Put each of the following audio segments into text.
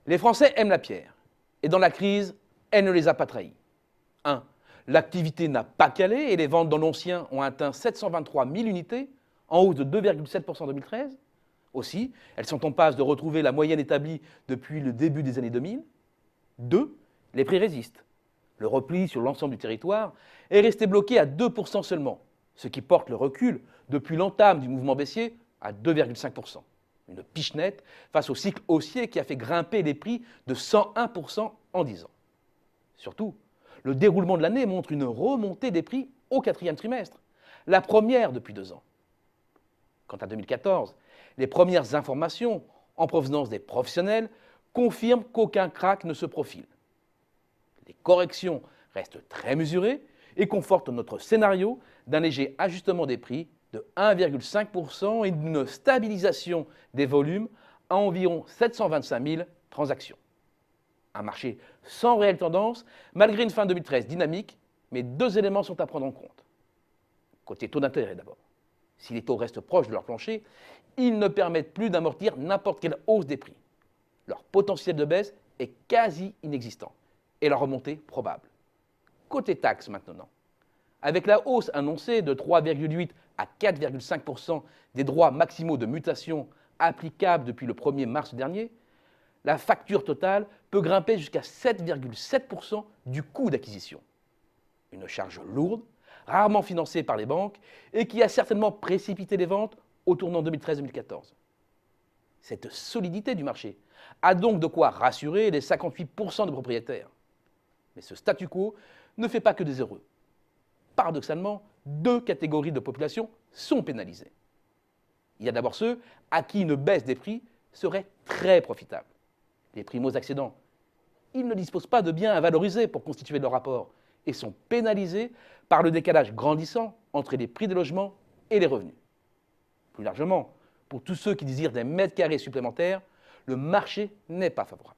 Les Français aiment la pierre. Et dans la crise, elle ne les a pas trahis. 1. L'activité n'a pas calé et les ventes dans l'ancien ont atteint 723 000 unités, en hausse de 2,7% en 2013. Aussi, elles sont en passe de retrouver la moyenne établie depuis le début des années 2000. 2. Les prix résistent. Le repli sur l'ensemble du territoire est resté bloqué à 2% seulement, ce qui porte le recul depuis l'entame du mouvement baissier à 2,5%. Une piche nette face au cycle haussier qui a fait grimper les prix de 101% en 10 ans. Surtout, le déroulement de l'année montre une remontée des prix au 4e trimestre, la première depuis 2 ans. Quant à 2014, les premières informations en provenance des professionnels confirment qu'aucun krach ne se profile. Les corrections restent très mesurées et confortent notre scénario d'un léger ajustement des prix de 1,5% et d'une stabilisation des volumes à environ 725 000 transactions. Un marché sans réelle tendance, malgré une fin 2013 dynamique, mais 2 éléments sont à prendre en compte. Côté taux d'intérêt d'abord. Si les taux restent proches de leur plancher, ils ne permettent plus d'amortir n'importe quelle hausse des prix. Leur potentiel de baisse est quasi inexistant et la remontée probable. Côté taxes maintenant. Avec la hausse annoncée de 3,8 à 4,5% des droits maximaux de mutation applicables depuis le 1er mars dernier, la facture totale peut grimper jusqu'à 7,7% du coût d'acquisition. Une charge lourde, rarement financée par les banques et qui a certainement précipité les ventes au tournant 2013-2014. Cette solidité du marché a donc de quoi rassurer les 58% de propriétaires. Mais ce statu quo ne fait pas que des heureux. Paradoxalement, 2 catégories de population sont pénalisées. Il y a d'abord ceux à qui une baisse des prix serait très profitable. Les primo-accédants, ils ne disposent pas de biens à valoriser pour constituer leur rapport et sont pénalisés par le décalage grandissant entre les prix des logements et les revenus. Plus largement, pour tous ceux qui désirent des mètres carrés supplémentaires, le marché n'est pas favorable.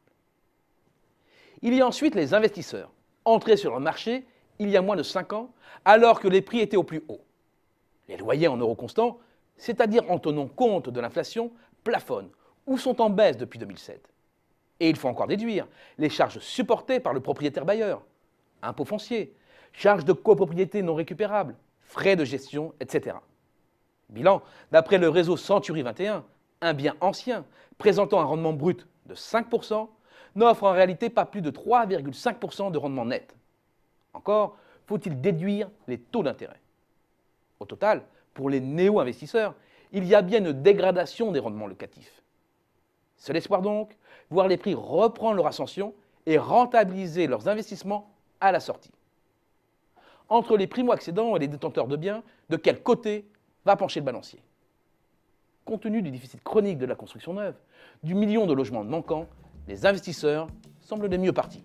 Il y a ensuite les investisseurs, entrés sur le marché il y a moins de 5 ans, alors que les prix étaient au plus haut. Les loyers en euros constants, c'est-à-dire en tenant compte de l'inflation, plafonnent ou sont en baisse depuis 2007. Et il faut encore déduire les charges supportées par le propriétaire bailleur, impôts fonciers, charges de copropriété non récupérables, frais de gestion, etc. Bilan, d'après le réseau Century 21, un bien ancien présentant un rendement brut de 5% n'offre en réalité pas plus de 3,5% de rendement net. Encore faut-il déduire les taux d'intérêt. Au total, pour les néo-investisseurs, il y a bien une dégradation des rendements locatifs. Seul espoir donc, voir les prix reprendre leur ascension et rentabiliser leurs investissements à la sortie. Entre les primo-accédants et les détenteurs de biens, de quel côté va pencher le balancier? Compte tenu du déficit chronique de la construction neuve, du million de logements manquants, les investisseurs semblent les mieux partis.